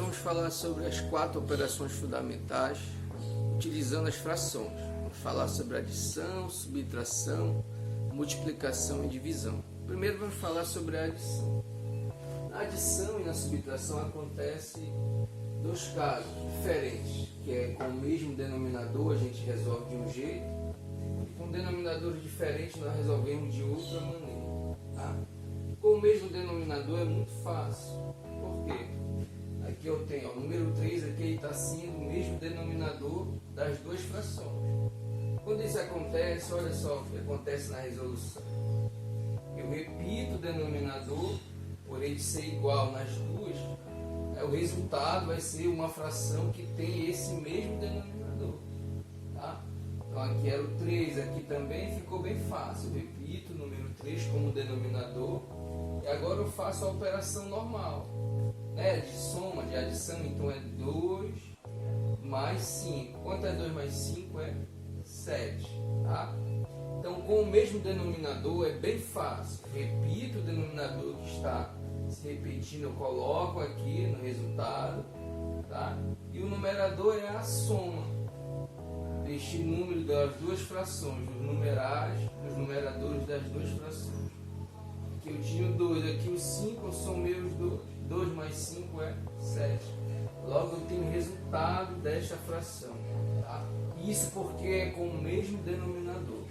vamos falar sobre as 4 operações fundamentais utilizando as frações. Vamos falar sobre adição, subtração, multiplicação e divisão. Primeiro vamos falar sobre a adição. Na adição e na subtração acontece dois casos diferentes, que é com o mesmo denominador a gente resolve de um jeito, e com denominadores diferentes nós resolvemos de outra maneira. Tá? Com o mesmo denominador é muito fácil. Por quê? Aqui eu tenho o número 3, aqui ele está sendo o mesmo denominador das duas frações. Quando isso acontece, olha só o que acontece na resolução. Eu repito o denominador, por ele ser igual nas duas, o resultado vai ser uma fração que tem esse mesmo denominador. Tá? Então aqui era o 3, aqui também ficou bem fácil. Eu repito o número 3 como denominador e agora eu faço a operação normal, né? De soma, de adição. Então é 2 mais 5. Quanto é 2 mais 5? É 7. Tá? Então com o mesmo denominador é bem fácil. Repito o denominador que está se repetindo, eu coloco aqui no resultado, tá? E o numerador é a soma deste número das duas frações, dos numerais, dos numeradores das duas frações. Aqui eu tinha o 2, aqui o 5, eu somei os 2, 2 mais 5 é 7. Logo eu tenho o resultado desta fração, tá? Isso porque é com o mesmo denominador.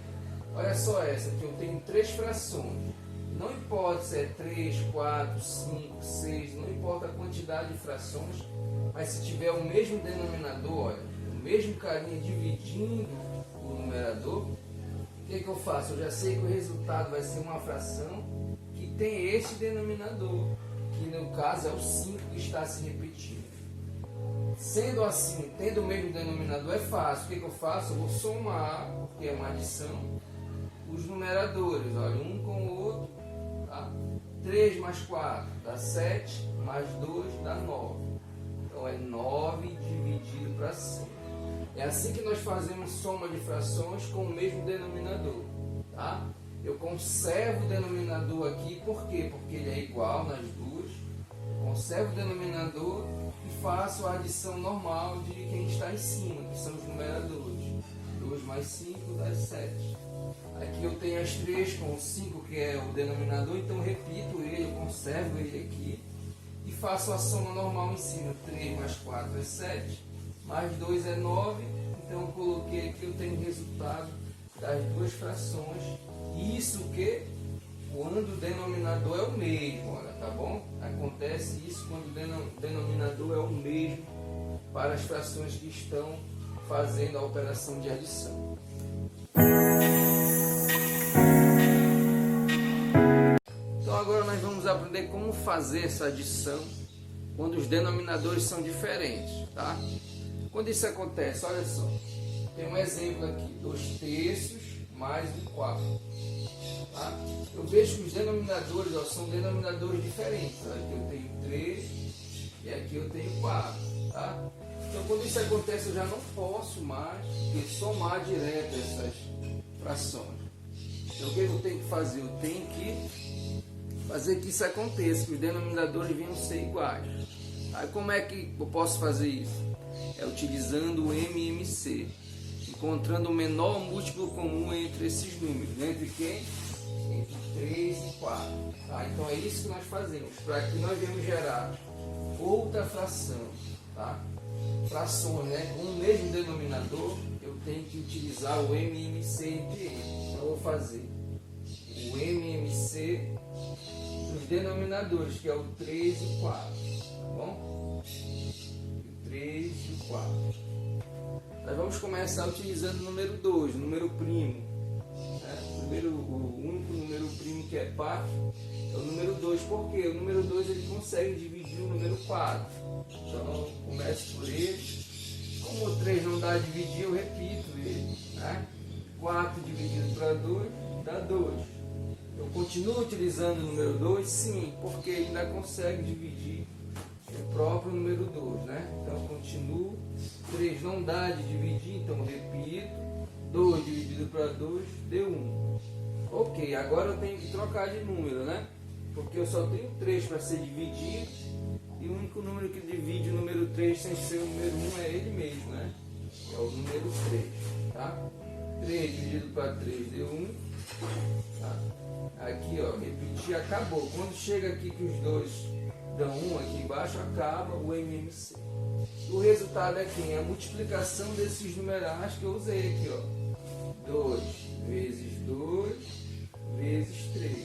Olha só essa, aqui eu tenho 3 frações. Não importa se é 3, 4, 5, 6, não importa a quantidade de frações, mas se tiver o mesmo denominador, olha, o mesmo carinha dividindo o numerador, o que eu faço? Eu já sei que o resultado vai ser uma fração que tem esse denominador, que no caso é o 5 que está se repetindo. Sendo assim, tendo o mesmo denominador é fácil. O que eu faço? Eu vou somar, porque é uma adição, os numeradores, olha, um com o outro. Tá? 3 mais 4 dá 7, mais 2 dá 9. Então é 9 dividido para 5. É assim que nós fazemos soma de frações com o mesmo denominador. Tá? Eu conservo o denominador aqui, por quê? Porque ele é igual nas duas. Eu conservo o denominador e faço a adição normal de quem está em cima, que são os numeradores. 2 mais 5 dá 7. Aqui eu tenho as 3 com o 5, que é o denominador, então eu repito ele, eu conservo ele aqui e faço a soma normal em cima. 3 mais 4 é 7, mais 2 é 9, então eu coloquei aqui, eu tenho o resultado das duas frações. Isso que quando o denominador é o mesmo, olha, tá bom? Acontece isso quando o denominador é o mesmo para as frações que estão fazendo a operação de adição. Então agora nós vamos aprender como fazer essa adição quando os denominadores são diferentes, tá? Quando isso acontece, olha só, tem um exemplo aqui, 2 terços mais 1/4, tá? Eu vejo que os denominadores, ó, são denominadores diferentes, tá? Aqui eu tenho 3 e aqui eu tenho 4, tá? Então quando isso acontece eu já não posso mais somar direto essas frações. Então o que eu tenho que fazer? Eu tenho que fazer que isso aconteça, que os denominadores venham ser iguais. Aí como é que eu posso fazer isso? É utilizando o MMC, encontrando o menor múltiplo comum entre esses números. Entre quem? Entre 3 e 4. Tá? Então é isso que nós fazemos, para que nós venhamos gerar outra fração. Tá? Frações, né? Com o mesmo denominador, eu tenho que utilizar o MMC entre eles. Então eu vou fazer o MMC dos denominadores, que é o 3 e o 4, tá bom? O 3 e o 4. Nós vamos começar utilizando o número 2, o número primo. Né? O único número primo que é par é o número 2, porque o número 2 ele consegue dividir o número 4. Então, começo por ele. Como o 3 não dá a dividir, eu repito ele. Né? 4 dividido para 2 dá 2. Eu continuo utilizando o número 2? Sim, porque ele ainda consegue dividir o próprio número 2. Né? Então, eu continuo. 3 não dá de dividir, então eu repito. 2 dividido para 2 deu 1. Ok, agora eu tenho que trocar de número, né? Porque eu só tenho 3 para ser dividido. E o único número que divide o número 3 sem ser o número 1 é ele mesmo, né? É o número 3, tá? 3 dividido para 3 deu 1, tá? Aqui, ó, repetir, acabou. Quando chega aqui que os dois dão 1 aqui embaixo, acaba o MMC. O resultado é quem? A multiplicação desses numerais que eu usei aqui, ó. 2 vezes 2 vezes 3.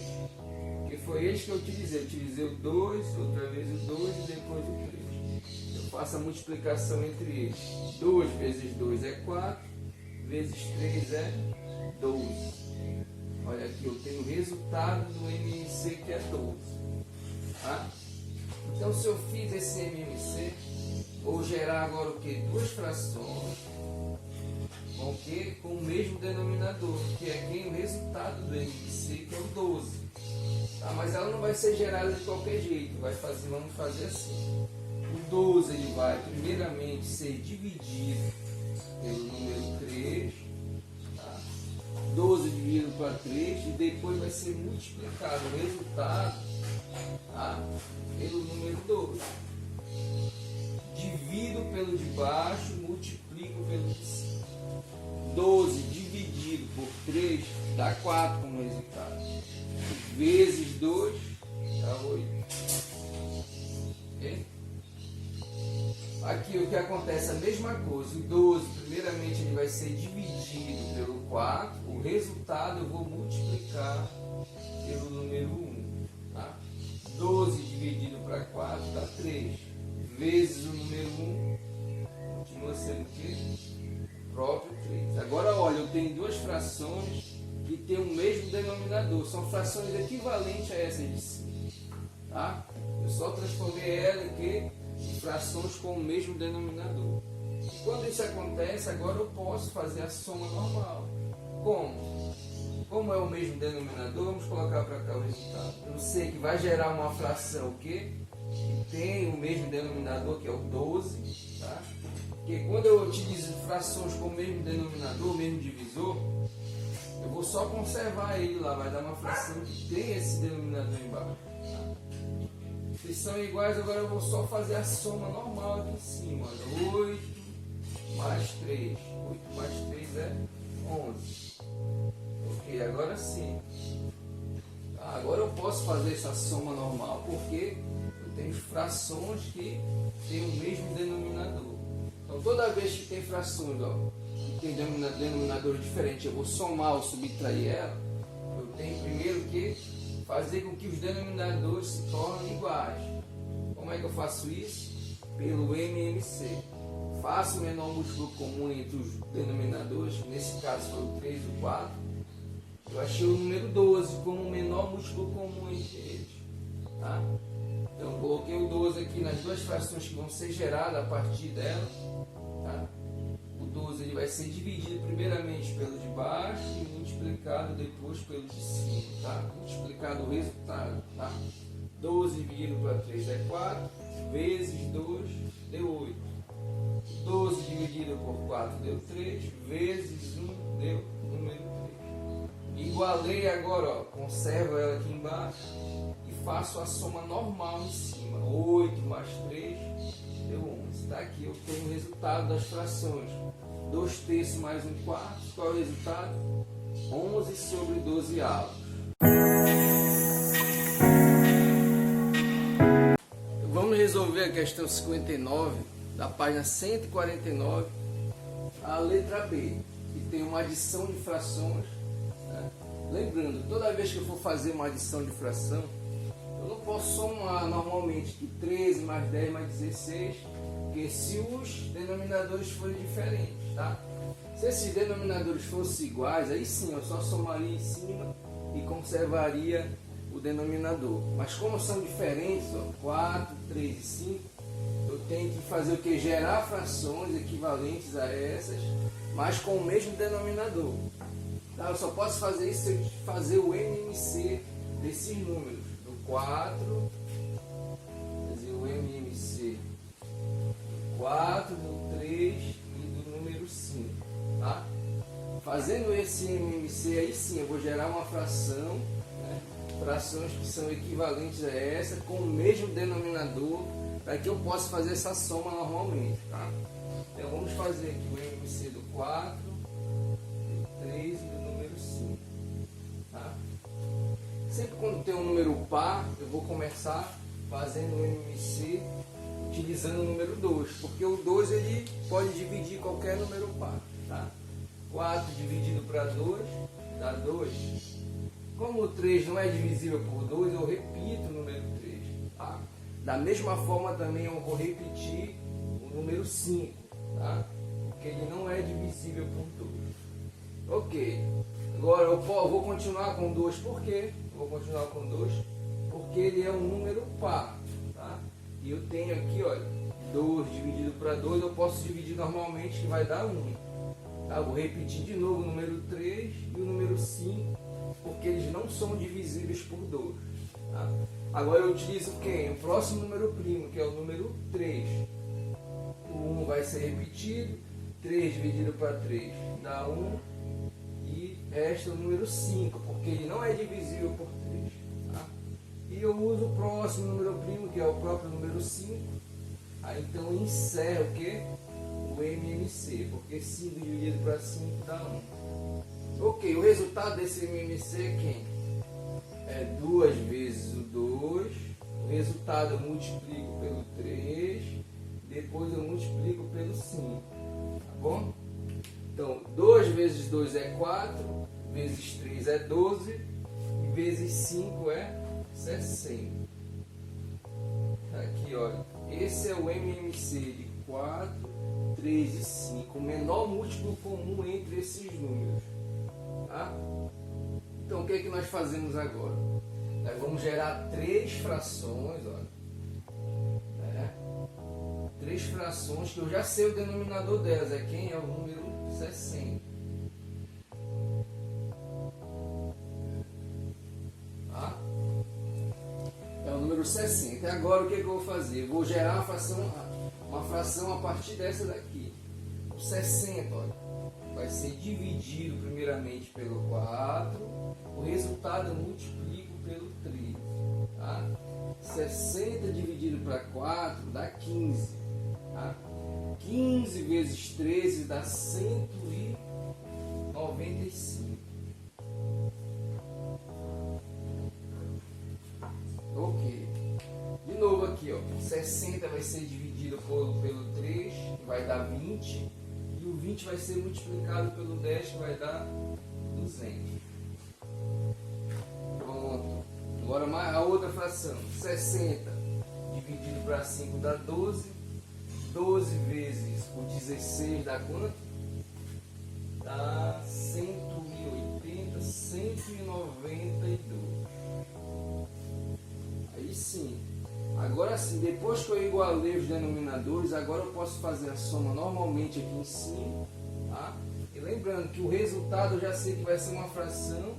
Que foi esse que eu utilizei. Eu utilizei o 2, outra vez o 2 e depois o 3. Eu faço a multiplicação entre eles. 2 vezes 2 é 4, vezes 3 é 12. Olha aqui, eu tenho o resultado do MMC que é 12. Tá? Então, se eu fiz esse MMC, vou gerar agora o que? Duas frações com o que? Com o mesmo denominador, que é quem? O resultado do MMC, que é o 12. Tá? Mas ela não vai ser gerada de qualquer jeito, vamos fazer assim. O 12 ele vai primeiramente ser dividido pelo número 3, tá? 12 dividido para 3, e depois vai ser multiplicado o resultado, tá? Pelo número 12. Divido pelo de baixo, multiplico pelo de cima. 12 dividido por 3 dá 4 como resultado. Vezes 2 dá 8. Ok? Aqui o que acontece é a mesma coisa. O 12, primeiramente, ele vai ser dividido pelo 4. O resultado eu vou multiplicar pelo número 1. Tá? 12 dividido para 4 dá 3. Vezes o número 1, continua sendo o quê? Próprio 3. Agora, olha, eu tenho duas frações que têm o mesmo denominador. São frações equivalentes a essas de cima. Tá? Eu só transformei ela em frações com o mesmo denominador. E quando isso acontece, agora eu posso fazer a soma normal. Como? Como é o mesmo denominador, vamos colocar para cá o resultado. Eu sei que vai gerar uma fração o quê? Que tem o mesmo denominador, que é o 12. Tá? Porque quando eu utilizo frações com o mesmo denominador, o mesmo divisor, eu vou só conservar ele lá, vai dar uma fração que tem esse denominador embaixo. Tá? Se são iguais, agora eu vou só fazer a soma normal aqui em cima. Olha, 8 mais 3. 8 mais 3 é 11. Ok, agora sim. Tá, agora eu posso fazer essa soma normal, porque eu tenho frações que têm o mesmo denominador. Então, toda vez que tem frações, ó, que tem denominadores diferentes, eu vou somar ou subtrair ela, eu tenho primeiro que fazer com que os denominadores se tornem iguais. Como é que eu faço isso? Pelo MMC. Faço o menor múltiplo comum entre os denominadores, que nesse caso foi o 3 e o 4. Eu achei o número 12 como o menor múltiplo comum entre eles. Tá? Então, coloquei o 12 aqui nas duas frações que vão ser geradas a partir dela. Tá? O 12 ele vai ser dividido primeiramente pelo de baixo e multiplicado depois pelo de cima. Tá? Multiplicado o resultado. Tá? 12 dividido para 3 é 4, vezes 2 deu 8. 12 dividido por 4 deu 3, vezes 1 deu número 3. Igualei agora, ó, conservo ela aqui embaixo e faço a soma normal em cima. 8 mais 3 deu 11. Tá aqui, eu tenho o resultado das frações. 2 terços mais 1 quarto. Qual é o resultado? 11 sobre 12 avos. Vamos resolver a questão 59, da página 149, a letra B, que tem uma adição de frações. Né? Lembrando, toda vez que eu for fazer uma adição de fração, eu não posso somar normalmente que 13 mais 10 mais 16, porque se os denominadores forem diferentes, tá? Se esses denominadores fossem iguais, aí sim, eu só somaria em cima e conservaria o denominador. Mas como são diferentes, ó, 4, 3 e 5, eu tenho que fazer o que? Gerar frações equivalentes a essas, mas com o mesmo denominador. Tá? Eu só posso fazer isso se eu fazer o MMC desses números. Do 4, fazer o MMC do 4, do 3 e do número 5. Tá? Fazendo esse MMC, aí sim eu vou gerar uma fração, né? Frações que são equivalentes a essa, com o mesmo denominador, para que eu possa fazer essa soma normalmente, tá? Então vamos fazer aqui o MMC do 4, do 3 e do número 5, tá? Sempre quando tem um número par, eu vou começar fazendo o MMC utilizando o número 2, porque o 2 ele pode dividir qualquer número par, tá? 4 dividido para 2 dá 2. Como o 3 não é divisível por 2, eu repito o número 3, tá? Da mesma forma também eu vou repetir o número 5, tá? Porque ele não é divisível por 2. Ok. Agora eu vou continuar com 2, por quê? Eu vou continuar com 2 porque ele é um número par, tá? E eu tenho aqui, olha, 2 dividido para 2, eu posso dividir normalmente, que vai dar 1. Tá? Vou repetir de novo o número 3 e o número 5, porque eles não são divisíveis por 2. Tá? Agora eu utilizo quem? O próximo número primo, que é o número 3. O 1 vai ser repetido, 3 dividido para 3 dá 1, e resta o número 5, porque ele não é divisível por 3. Tá? E eu uso o próximo número primo, que é o próprio número 5. Aí então eu encerro o quê? O MMC, porque 5 dividido para 5 dá 1. Ok, o resultado desse MMC é quem? É 2 vezes o 2, o resultado eu multiplico pelo 3, depois eu multiplico pelo 5, tá bom? Então, 2 vezes 2 é 4, vezes 3 é 12, e vezes 5 é 60. Tá aqui, olha, esse é o MMC de 4, 3 e 5, o menor múltiplo comum entre esses números. Tá? Então o que é que nós fazemos agora? Nós vamos gerar 3 frações, olha. 3 frações que eu já sei o denominador delas, é quem? É o número 60. Tá? É o número 60. E agora o que é que eu vou fazer? Eu vou gerar uma fração a partir dessa daqui. O 60, olha, vai ser dividido primeiramente pelo 4, o resultado eu multiplico pelo 13. Tá? 60 dividido para 4 dá 15. Tá? 15 vezes 13 dá 195. Ok. De novo aqui, ó, 60 vai ser dividido pelo 3, que vai dar 20. E o 20 vai ser multiplicado pelo 10, que vai dar 200. Pronto. Agora a outra fração. 60 dividido para 5 dá 12. 12 vezes o 16 dá quanto? Dá 180, 192. Aí sim. Agora sim, depois que eu igualei os denominadores, agora eu posso fazer a soma normalmente aqui em cima. Tá? E lembrando que o resultado eu já sei que vai ser uma fração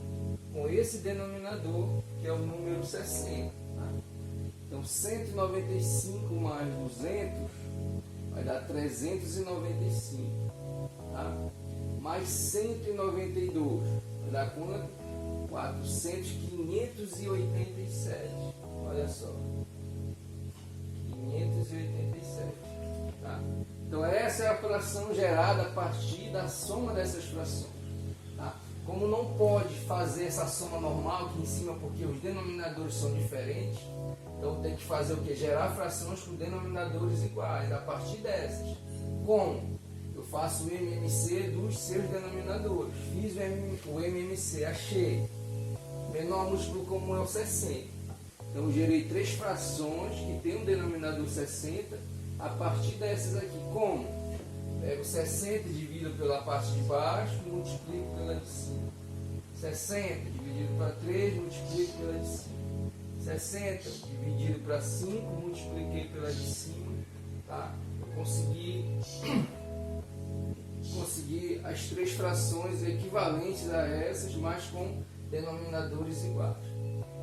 com esse denominador, que é o número 60. Tá? Então 195 mais 200 vai dar 395. Tá? Mais 192 vai dar quanto? 587. Olha só. 587. Tá? Então essa é a fração gerada a partir da soma dessas frações. Tá? Como não pode fazer essa soma normal aqui em cima porque os denominadores são diferentes, então tem que fazer o que? Gerar frações com denominadores iguais a partir dessas. Como? Eu faço o MMC dos seus denominadores. Fiz o MMC, achei. Menor múltiplo comum é o 60. Então eu gerei 3 frações que tem um denominador 60 a partir dessas aqui. Como? Pego 60 dividido pela parte de baixo e multiplico pela de cima. 60 dividido para 3, multiplico pela de cima. 60 dividido para 5, multipliquei pela de cima. Tá? Eu consegui as 3 frações equivalentes a essas, mas com denominadores iguais.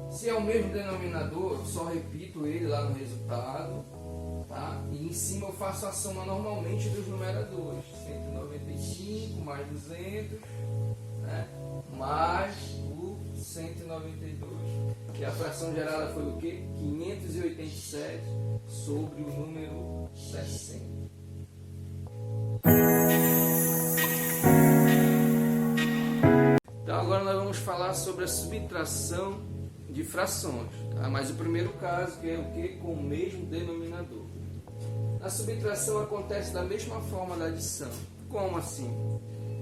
Se é o mesmo denominador, eu só repito ele lá no resultado, tá? E em cima eu faço a soma normalmente dos numeradores. 195 mais 200, né? Mais o 192. E a fração gerada foi o quê? 587. sobre o número 60. Então agora nós vamos falar sobre a subtração de frações, tá? Mas o primeiro caso, que é o que? Com o mesmo denominador. A subtração acontece da mesma forma da adição. Como assim?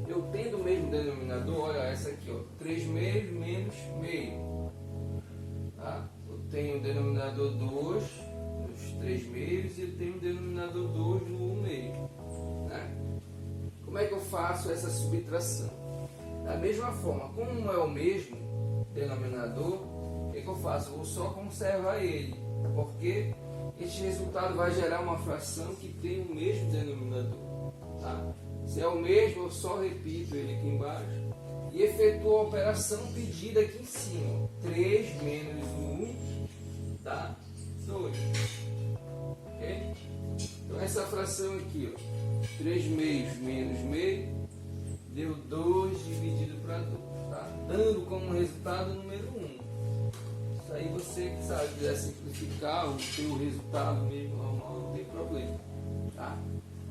Eu tendo o mesmo denominador, olha essa aqui, ó, 3 meios menos meio. Tá? Eu tenho o denominador 2 nos 3 meios e eu tenho o denominador 2 no 1 meio. Né? Como é que eu faço essa subtração? Da mesma forma, como não é o mesmo denominador, o que eu faço? Eu vou só conservar ele, porque este resultado vai gerar uma fração que tem o mesmo denominador. Tá? Se é o mesmo, eu só repito ele aqui embaixo e efetuo a operação pedida aqui em cima. 3 menos 1 dá 2. Okay? Então essa fração aqui, ó, 3 meios menos meio, deu 2 dividido para 2. Tá? Dando como resultado o número 1. Isso aí você que sabe, quiser simplificar o seu resultado mesmo normal, não tem problema. Tá?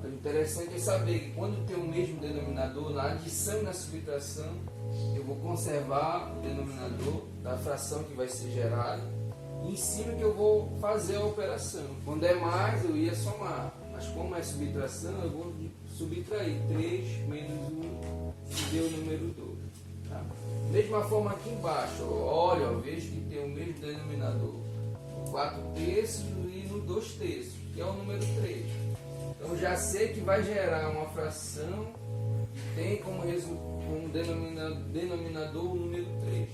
Mas o interessante é saber que quando tem o mesmo denominador, na adição e na subtração, eu vou conservar o denominador da fração que vai ser gerada, e em cima que eu vou fazer a operação. Quando é mais, eu ia somar, mas como é subtração, eu vou subtrair 3 menos 1, que deu o número 2. Tá? Mesma forma aqui embaixo, olha, eu vejo que tem o mesmo denominador no 4/3 e no 2/3, que é o número 3. Então já sei que vai gerar uma fração que tem como denominador o número 3.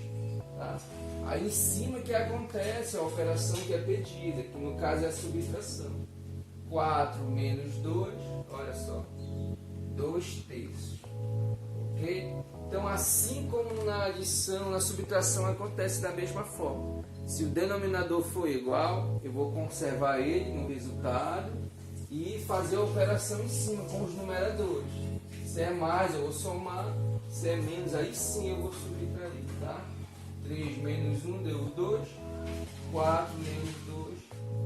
Tá? Aí em cima que acontece a operação que é pedida, que no caso é a subtração. 4 menos 2, olha só, 2/3. Ok? Então assim como na adição, na subtração acontece da mesma forma. Se o denominador for igual, eu vou conservar ele no resultado e fazer a operação em cima com os numeradores. Se é mais, eu vou somar. Se é menos, aí sim eu vou subtrair. Tá? 3 menos 1 deu 2. 4 menos 2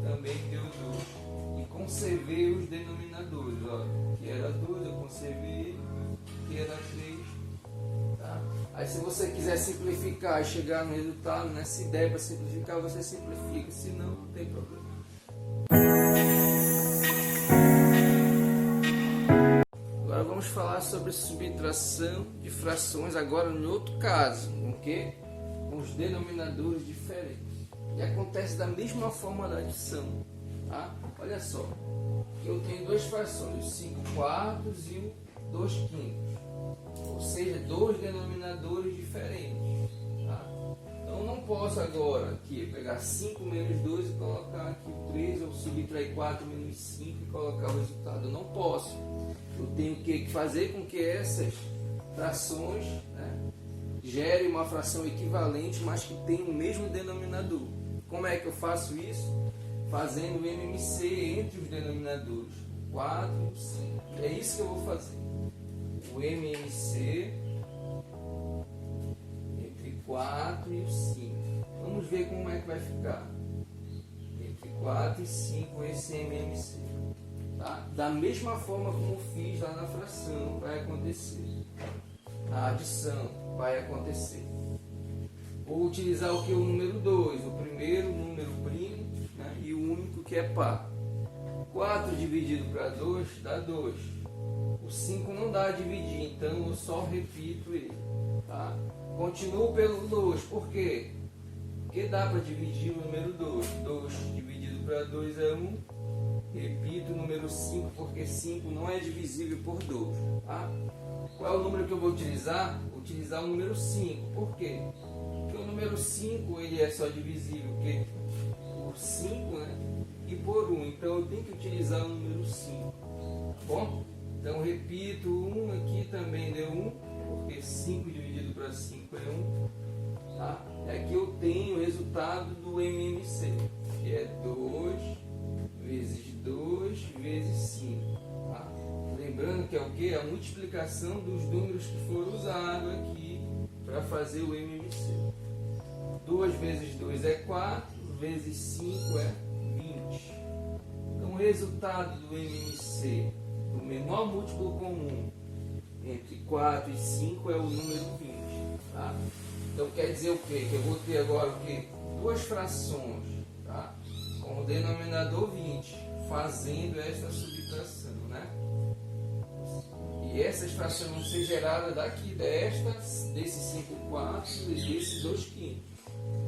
também deu 2. E conservei os denominadores. Olha, que era 2, eu conservei ele. Que era 3. Tá? Aí se você quiser simplificar e chegar no resultado, né? Se der para simplificar, você simplifica. Se não, não tem problema. Agora vamos falar sobre subtração de frações, agora em outro caso, ok? Com os denominadores diferentes. E acontece da mesma forma da adição. Tá? Olha só, eu tenho duas frações, o 5/4 e o 2/5. Ou seja, dois denominadores diferentes. Tá? Então eu não posso agora aqui pegar 5 menos 2 e colocar aqui o 3, ou subtrair 4 menos 5 e colocar o resultado. Eu não posso. Eu tenho que fazer com que essas frações, né, gerem uma fração equivalente, mas que tenha o mesmo denominador. Como é que eu faço isso? Fazendo o MMC entre os denominadores 4 e 5. É isso que eu vou fazer. O MMC entre 4 e 5. Vamos ver como é que vai ficar. Entre 4 e 5 esse MMC. Tá? Da mesma forma como eu fiz lá na fração, vai acontecer. A adição vai acontecer. Vou utilizar o que? O número 2, o primeiro número primo, né? E o único que é par. 4 dividido para 2 dá 2. O 5 não dá a dividir, então eu só repito ele. Tá? Continuo pelo 2, por quê? Porque dá para dividir o número 2. 2 dividido para 2 é 1. Repito o número 5, porque 5 não é divisível por 2. Tá? Qual é o número que eu vou utilizar? Vou utilizar o número 5. Por quê? Porque o número 5 ele é só divisível por 5, né? E por 1. Então eu tenho que utilizar o número 5. Tá bom? Então repito, 1 aqui também deu 1, porque 5 dividido para 5 é 1. Tá? E aqui eu tenho o resultado do MMC, que é 2 vezes 2 vezes 5. Tá? Lembrando que é o que? A multiplicação dos números que foram usados aqui para fazer o MMC. 2 vezes 2 é 4, vezes 5 é 20. resultado do MMC, o menor múltiplo comum entre 4 e 5 é o número 20. Tá? Então quer dizer o quê? Que eu vou ter agora o quê? Duas frações, tá? Com o denominador 20, fazendo esta subtração, né? E essas frações vão ser geradas daqui desses 5 quartos e desses 2 quintos.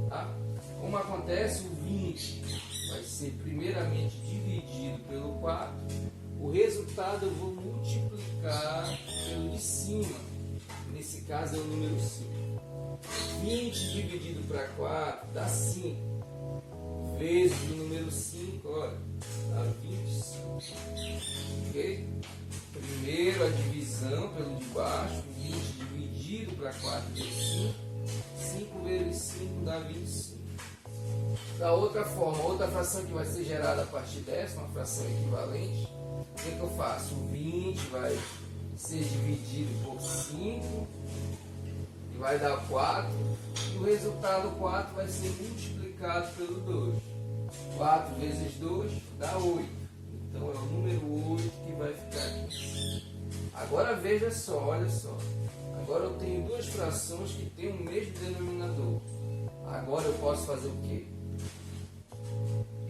Tá? Como acontece, o 20 vai ser primeiramente dividido pelo 4. O resultado eu vou multiplicar pelo de cima. Nesse caso é o número 5. 20 dividido para 4 dá 5. Vezes o número 5, olha, dá 25. Ok? Primeiro a divisão pelo de baixo. 20 dividido para 4 dá 5. 5 vezes 5 dá 25. Da outra forma, outra fração que vai ser gerada a partir dessa, uma fração equivalente, o que eu faço? O 20 vai ser dividido por 5 e vai dar 4, e o resultado 4 vai ser multiplicado pelo 2. 4 vezes 2 dá 8. Então é o número 8 que vai ficar aqui. Agora veja só, olha só. Agora eu tenho duas frações que têm o mesmo denominador. Agora eu posso fazer o quê?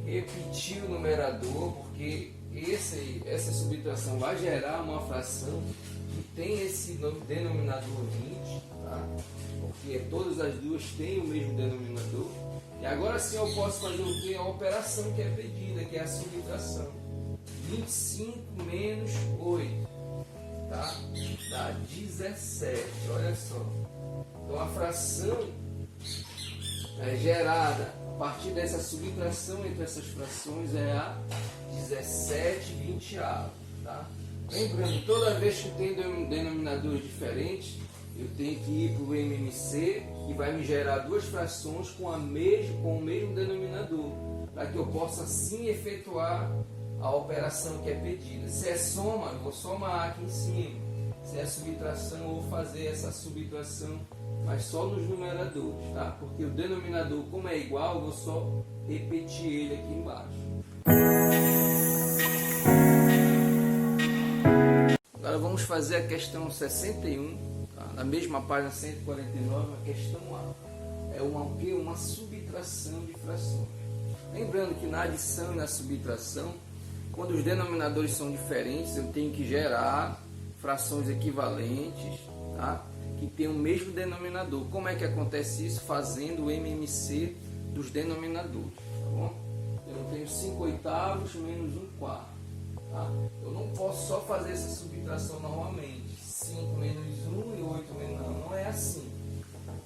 Repetir o numerador, porque essa subtração vai gerar uma fração que tem esse denominador 20, tá? Porque todas as duas têm o mesmo denominador. E agora sim eu posso fazer o quê? A operação que é pedida, que é a subtração. 25 menos 8, tá? Dá 17, olha só. Então a fração gerada a partir dessa subtração entre essas frações é a 17/20. Tá? Lembrando, toda vez que tem denominadores diferentes, eu tenho que ir para o MMC, que vai me gerar duas frações com o mesmo denominador, para que eu possa sim efetuar a operação que é pedida. Se é soma, eu vou somar aqui em cima. Se é subtração, eu vou fazer essa subtração, mas só nos numeradores, tá? Porque o denominador, como é igual, eu vou só repetir ele aqui embaixo. Agora vamos fazer a questão 61, tá? Na mesma página 149, a questão A. É uma subtração de frações. Lembrando que na adição e na subtração, quando os denominadores são diferentes, eu tenho que gerar frações equivalentes, tá? Que tem o mesmo denominador. Como é que acontece isso? Fazendo o MMC dos denominadores, tá bom? Eu tenho 5 oitavos menos 1 quarto, tá? Eu não posso só fazer essa subtração normalmente. 5 menos 1 e 8 menos 1, não é assim.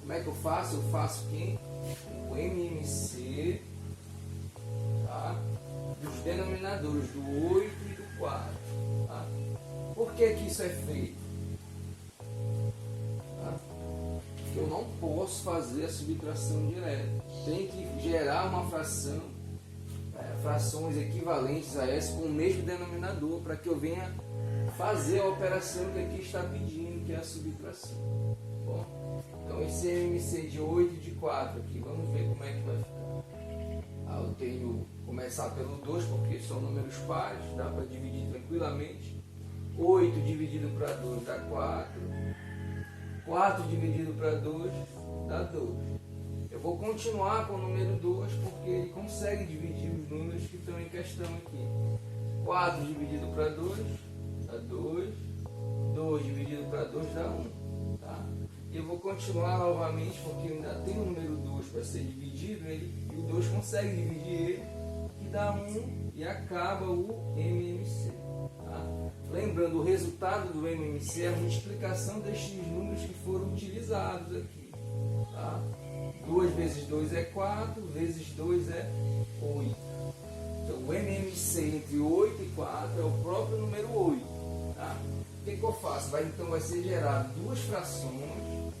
Como é que eu faço? Eu faço quem? O MMC, tá? Dos denominadores do 8 e do 4, tá? Por que isso é feito? Eu não posso fazer a subtração direta. Tem que gerar uma fração, frações equivalentes a essa com o mesmo denominador, para que eu venha fazer a operação que aqui está pedindo, que é a subtração. Bom, então esse MMC de 8 e de 4 aqui, vamos ver como é que vai ficar. Eu tenho que começar pelo 2, porque são números pares, dá para dividir tranquilamente. 8 dividido para 2 dá 4. 4 dividido para 2 dá 2. Eu vou continuar com o número 2 porque ele consegue dividir os números que estão em questão aqui. 4 dividido para 2 dá 2. 2 dividido para 2 dá 1. Tá? E eu vou continuar novamente porque ainda tem o número 2 para ser dividido e o 2 consegue dividir ele, que dá 1 e acaba o MMC. Tá? Lembrando, o resultado do MMC é a multiplicação destes números que foram utilizados aqui. Tá? 2 vezes 2 é 4, vezes 2 é 8. Então o MMC entre 8 e 4 é o próprio número 8. Tá? O que eu faço? Então vai ser gerado duas frações.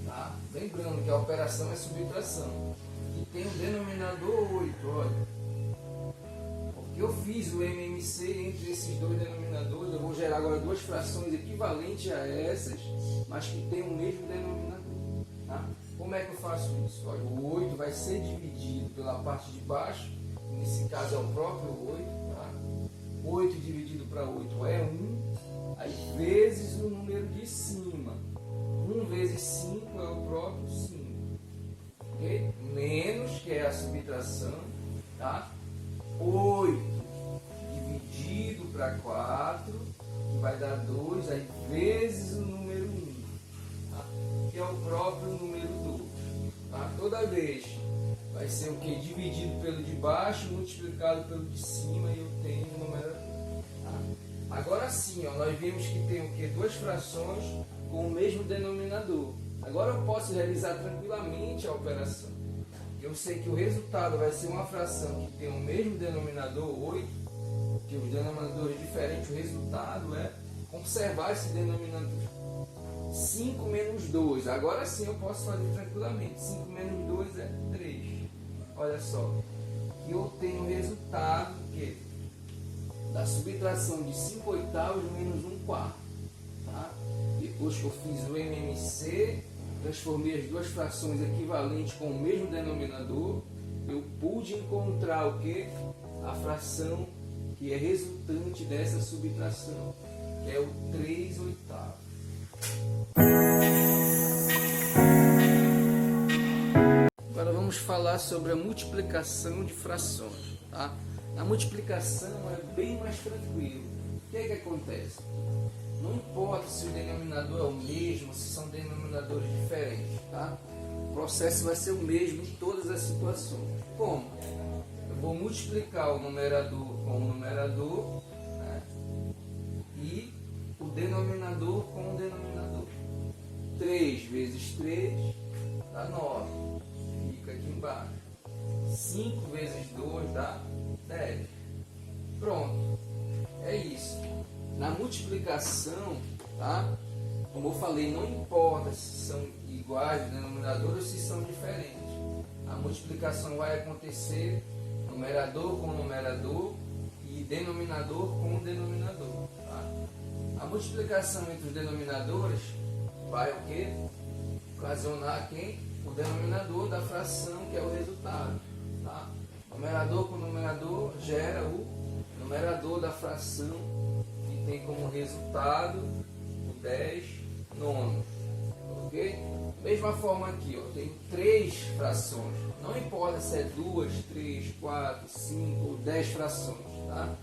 Tá? Lembrando que a operação é subtração. E tem o denominador 8, olha. Eu fiz o MMC entre esses dois denominadores, eu vou gerar agora duas frações equivalentes a essas, mas que têm o mesmo denominador. Tá? Como é que eu faço isso? Olha, o 8 vai ser dividido pela parte de baixo, nesse caso é o próprio 8, tá? para 8 é 1, aí vezes o número de cima. 1 vezes 5 é o próprio 5. Okay? Menos, que é a subtração, tá? 8 dividido para 4, que vai dar 2, aí vezes o número 1, tá? Que é o próprio número 2. Tá? Toda vez vai ser o que? Dividido pelo de baixo, multiplicado pelo de cima, e eu tenho o número. Tá? Agora sim, ó, nós vimos que tem o que? Duas frações com o mesmo denominador. Agora eu posso realizar tranquilamente a operação. Eu sei que o resultado vai ser uma fração que tem o mesmo denominador, 8, que os denominadores diferentes, o resultado é conservar esse denominador. 5 menos 2, agora sim eu posso fazer tranquilamente. 5 menos 2 é 3. Olha só, que eu tenho o resultado que da subtração de 5 oitavos menos 1 quarto. Tá? Depois que eu fiz o MMC, transformei as duas frações equivalentes com o mesmo denominador, eu pude encontrar o que? A fração que é resultante dessa subtração, que é o 3 oitavos. Agora vamos falar sobre a multiplicação de frações. Tá? A multiplicação é bem mais tranquilo. O que é que acontece? Não importa se o denominador é o mesmo, se são denominadores diferentes. Tá? O processo vai ser o mesmo em todas as situações. Como? Eu vou multiplicar o numerador com o numerador, né? E o denominador com o denominador. 3 vezes 3 dá 9. Fica aqui embaixo. 5 vezes 2 dá 10. Pronto. É isso. Na multiplicação, tá? Como eu falei, não importa se são iguais os denominadores ou se são diferentes. A multiplicação vai acontecer numerador com numerador e denominador com denominador. Tá? A multiplicação entre os denominadores vai o quê? Ocasionar quem? O denominador da fração, que é o resultado. Tá? Numerador com numerador gera o numerador da fração, que tem como resultado o 10 nonos. Ok? Mesma forma aqui, ó, tenho 3 frações. Não importa se é 2, 3, 4, 5 ou 10 frações. Tá?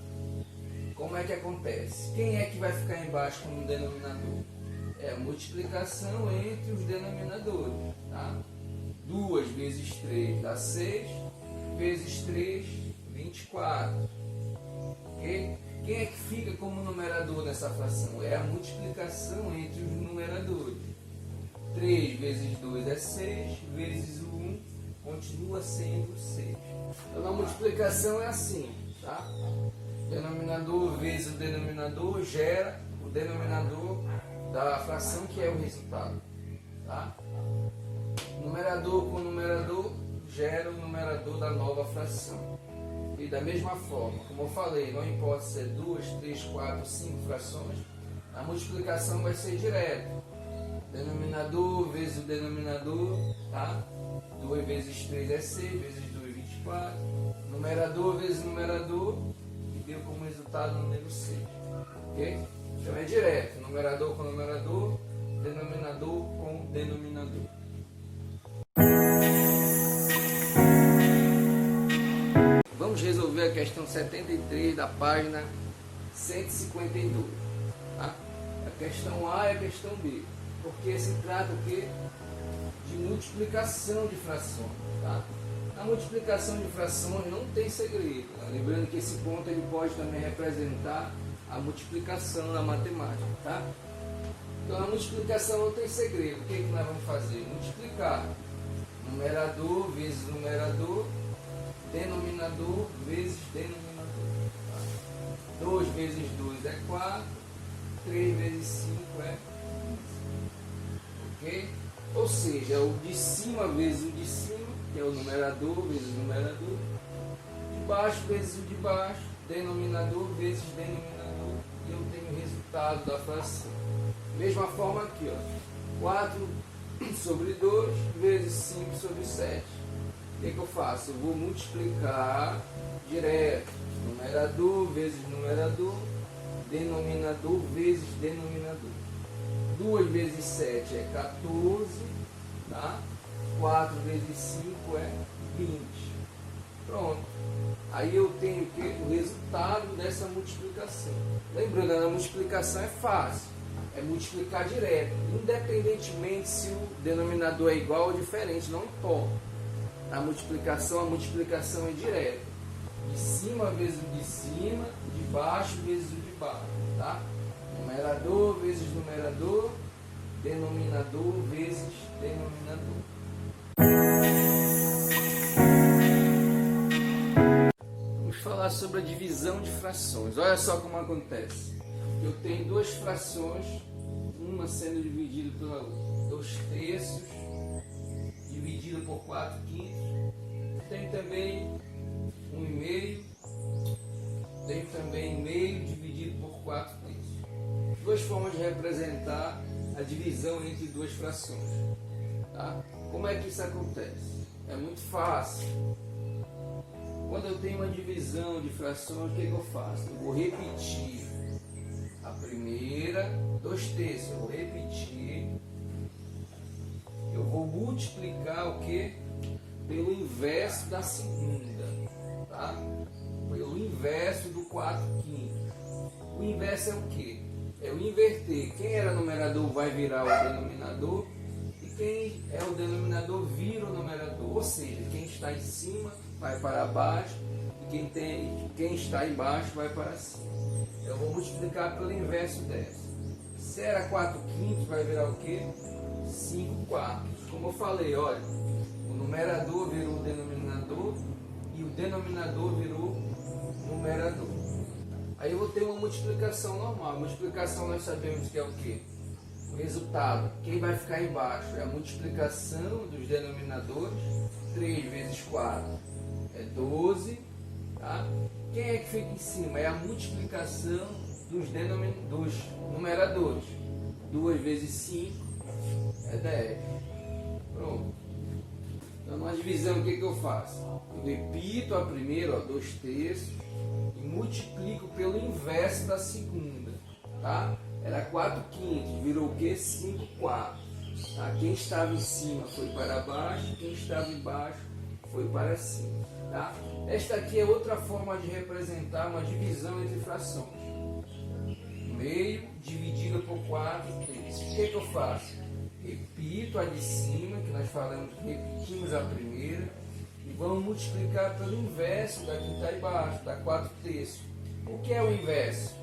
Como é que acontece? Quem é que vai ficar embaixo como denominador? É a multiplicação entre os denominadores. Tá? 2 vezes 3 dá 6, vezes 3, 24. Okay? Quem é que fica como numerador nessa fração? É a multiplicação entre os numeradores. 3 vezes 2 é 6, vezes o 1 continua sendo 6. Então a multiplicação é assim. Tá? Denominador vezes o denominador gera o denominador da fração, que é o resultado. Tá? Numerador com numerador gera o numerador da nova fração. E da mesma forma, como eu falei, não importa se é 2, 3, 4, 5 frações, a multiplicação vai ser direta. Denominador vezes o denominador, tá? 2 vezes 3 é 6, vezes 2 é 24. Numerador vezes numerador, que deu como resultado o número 6. Ok? Então é direto, numerador com numerador, denominador com denominador. Vamos resolver a questão 73 da página 152. Tá? A questão A e a questão B. Porque se trata de multiplicação de frações. Tá? A multiplicação de frações não tem segredo. Tá? Lembrando que esse ponto ele pode também representar a multiplicação na matemática. Tá? Então a multiplicação não tem segredo. O que, que nós vamos fazer? Multiplicar numerador vezes numerador, denominador vezes denominador. Tá? 2 vezes 2 é 4, 3 vezes 5 é 15. Ok? Ou seja, o de cima vezes o de cima, que é o numerador vezes o numerador, de baixo vezes o de baixo, denominador vezes denominador, e eu tenho o resultado da fração. Mesma forma aqui, ó, 4 sobre 2 vezes 5 sobre 7. O que eu faço? Eu vou multiplicar direto, numerador vezes numerador, denominador vezes denominador. 2 vezes 7 é 14, tá? 4 vezes 5 é 20. Pronto. Aí eu tenho o resultado dessa multiplicação. Lembrando, a multiplicação é fácil. É multiplicar direto. Independentemente se o denominador é igual ou diferente, não importa. A multiplicação é direta. De cima vezes o de cima, de baixo vezes o de baixo. Tá? Numerador vezes numerador, denominador vezes denominador. Vamos falar sobre a divisão de frações. Olha só como acontece. Eu tenho duas frações, uma sendo dividida pela outra. 2 terços dividido por 4 quintos. Tem também 1,5. Tem também meio dividido por 4 terços. Duas formas de representar a divisão entre duas frações. Tá? Como é que isso acontece? É muito fácil. Quando eu tenho uma divisão de frações, o que eu faço? Eu vou repetir a primeira, 2 terços. Eu vou repetir. Eu vou multiplicar o que? Pelo inverso da segunda. Tá? Pelo inverso do 4 quintos. O inverso é o que? É o inverter. Quem era numerador vai virar o denominador. E quem é o denominador vira o numerador. Ou seja, quem está em cima vai para baixo. E quem está embaixo vai para cima. Eu vou multiplicar pelo inverso dessa. Se era 4 quintos, vai virar o que? 5 quartos. Como eu falei, olha. O numerador virou o denominador. E o denominador virou o numerador. Aí eu vou ter uma multiplicação normal. A multiplicação nós sabemos que é o quê? O resultado. Quem vai ficar embaixo é a multiplicação dos denominadores. 3 vezes 4 é 12. Tá? Quem é que fica em cima? É a multiplicação dos numeradores. 2 vezes 5 é 10. Pronto. Então, na divisão, o que eu faço? Eu repito a primeira, 2 terços, e multiplico pelo inverso da segunda. Tá? Era 4 quintos, virou o quê? 5 quartos. Tá? Quem estava em cima foi para baixo, quem estava embaixo foi para cima. Tá? Esta aqui é outra forma de representar uma divisão entre frações. Meio dividido por 4 terços. O que eu faço? Repito a de cima, que nós falamos que repetimos a primeira, e vamos multiplicar pelo inverso da que está embaixo, da 4 terços. O que é o inverso?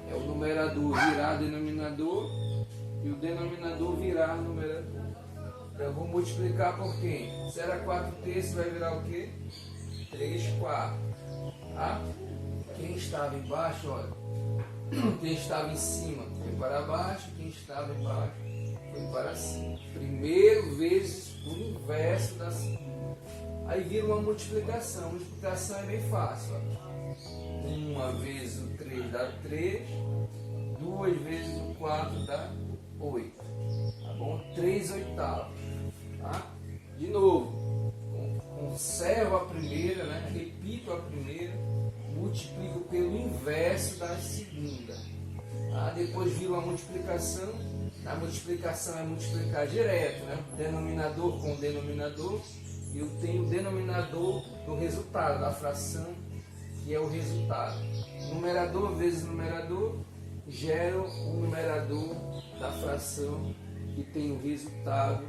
É o numerador virar denominador e o denominador virar numerador. Então eu vou multiplicar por quem? Se era 4 terços, vai virar o quê? 3 quartos. Tá? Quem estava embaixo, olha, quem estava em cima foi para baixo, quem estava embaixo foi para cima. Primeiro vezes o inverso da segunda. Aí vira uma multiplicação. A multiplicação é bem fácil. Ó. 1 vezes o 3 dá 3. 2 vezes o 4 dá 8. Tá bom? 3 oitavos. Tá? De novo. Conservo a primeira, né? Repito a primeira. Multiplico pelo inverso da segunda. Tá? Depois vira uma multiplicação. A multiplicação é multiplicar direto, né? Denominador com denominador. E eu tenho o denominador do resultado, da fração, que é o resultado. Numerador vezes numerador gera o numerador da fração, que tem o resultado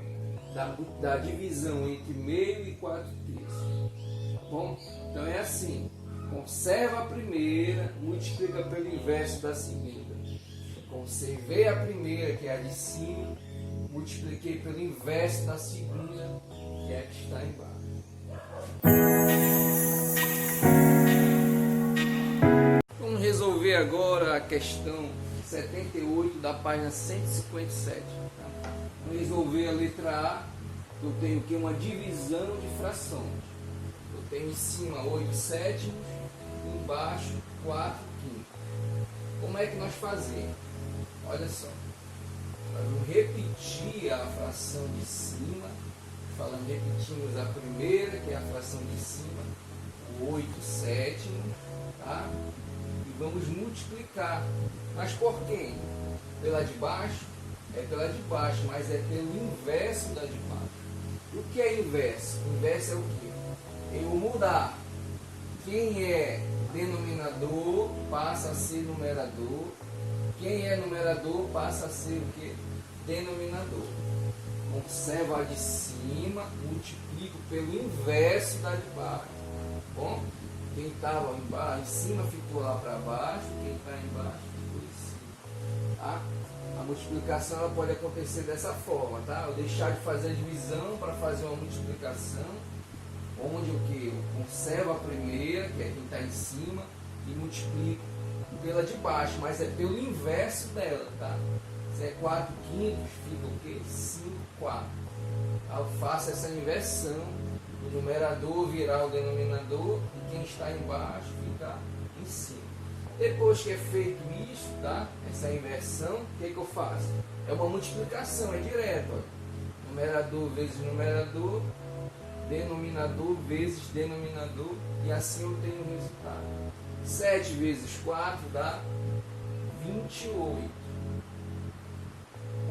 da divisão entre meio e 4 terços. Tá bom? Então é assim. Conserva a primeira, multiplica pelo inverso da segunda. Conservei a primeira, que é a de cima, multipliquei pelo inverso da segunda, que é a que está embaixo. Vamos resolver agora a questão 78 da página 157. Tá? Vamos resolver a letra A. Eu tenho aqui uma divisão de frações. Eu tenho em cima 8 sétimos, embaixo 4 quintos. Como é que nós fazemos? Olha só, nós vamos repetir a fração de cima, repetimos a primeira, que é a fração de cima, o 8 sétimos, tá? E vamos multiplicar. Mas por quem? Pela de baixo? É pela de baixo, mas é pelo inverso da de baixo. O que é inverso? Inverso é o quê? Eu vou mudar. Quem é denominador passa a ser numerador. Quem é numerador passa a ser o quê? Denominador. Conservo a de cima, multiplico pelo inverso da de baixo. Bom, quem estava em cima ficou lá para baixo, quem está embaixo ficou em cima. Tá? A multiplicação ela pode acontecer dessa forma, tá? Eu deixar de fazer a divisão para fazer uma multiplicação, onde o que? Eu conservo a primeira, que é quem está em cima, e multiplico pela de baixo, mas é pelo inverso dela, tá? Se é 4 quintos, fica o quê? 5 quartos. Eu faço essa inversão, o numerador virar o denominador e quem está embaixo ficar em cima. Depois que é feito isso, tá? Essa inversão, o que eu faço? É uma multiplicação, é direto. Ó. Numerador vezes numerador, denominador vezes denominador, e assim eu tenho o resultado. 7 vezes 4 dá 28.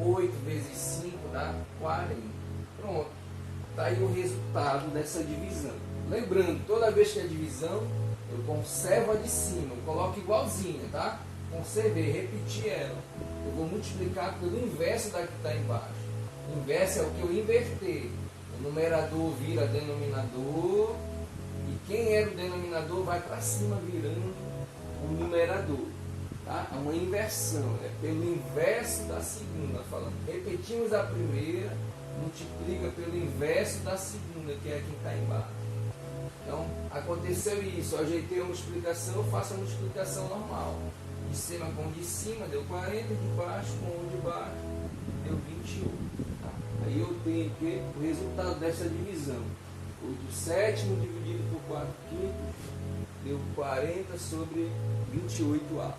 8 vezes 5 dá 40. Pronto. Está aí o resultado dessa divisão. Lembrando, toda vez que é divisão, eu conservo a de cima, eu coloco igualzinha, tá? Conservei, repeti ela. Eu vou multiplicar pelo inverso da que está embaixo. O inverso é o que eu inverter. O numerador vira denominador e quem era o denominador vai para cima virando o numerador. Tá? É uma inversão, é pelo inverso da segunda. Falando. Repetimos a primeira, multiplica pelo inverso da segunda, que é quem está embaixo. Então, aconteceu isso, eu ajeitei a multiplicação, eu faço a multiplicação normal. De cima com o de cima deu 40, de baixo com o de baixo deu 28. Tá? Aí eu tenho que o resultado dessa divisão. 8/7 dividido por 4 quintos deu 40 sobre 28 avos.